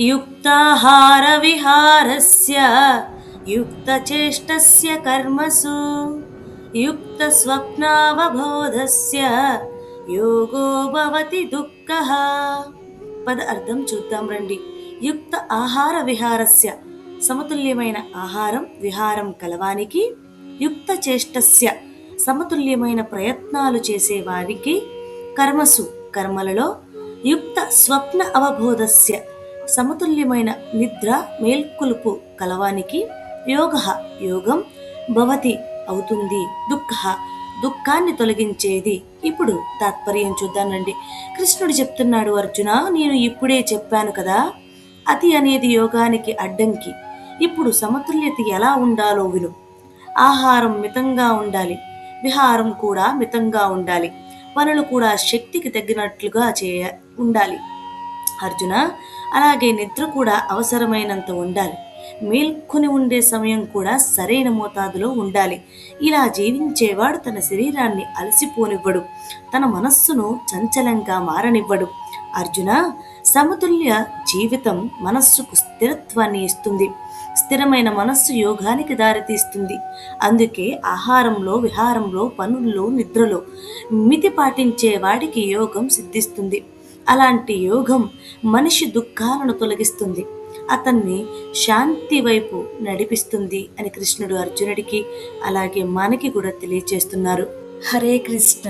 యుక్తాహార విహారస్య యుక్తచేష్టస్య కర్మసు యుక్త స్వప్నావబోధస్య యోగో భవతి దుఃఖః. పద అర్థం చూద్దాం రండి. యుక్త ఆహార విహారస్య సమతుల్యమైన ఆహారం విహారం కలవానికి, యుక్త చేష్టస్య సమతుల్యమైన ప్రయత్నాలు చేసేవారికి, కర్మసు కర్మలలో, యుక్త స్వప్న అవబోధస్య సమతుల్యమైన నిద్ర మేల్కొలుపు కలవానికి, యోగ యోగం భవతి అవుతుంది, దుఃఖ దుఃఖాన్ని తొలగించేది. ఇప్పుడు తాత్పర్యం చూద్దానండి. కృష్ణుడు చెప్తున్నాడు, అర్జున నేను ఇప్పుడే చెప్పాను కదా, అతి అనేది యోగానికి అడ్డంకి. ఇప్పుడు సమతుల్యత ఎలా ఉండాలో విను. ఆహారం మితంగా ఉండాలి, విహారం కూడా మితంగా ఉండాలి, పనులు కూడా శక్తికి తగ్గినట్లుగా ఉండాలి అర్జున. అలాగే నిద్ర కూడా అవసరమైనంత ఉండాలి, మేల్కొని ఉండే సమయం కూడా సరైన మోతాదులో ఉండాలి. ఇలా జీవించేవాడు తన శరీరాన్ని అలసిపోనివ్వడు, తన మనస్సును చంచలంగా మారనివ్వడు. అర్జున, సమతుల్య జీవితం మనస్సుకు స్థిరత్వాన్ని ఇస్తుంది. స్థిరమైన మనస్సు యోగానికి దారితీస్తుంది. అందుకే ఆహారంలో, విహారంలో, పనుల్లో, నిద్రలో మితి పాటించే వాడికి యోగం సిద్ధిస్తుంది. అలాంటి యోగం మనిషి దుఃఖాలను తొలగిస్తుంది, అతన్ని శాంతి వైపు నడిపిస్తుంది అని కృష్ణుడు అర్జునుడికి అలాగే మనకి కూడా తెలియచేస్తున్నారు. హరే కృష్ణ.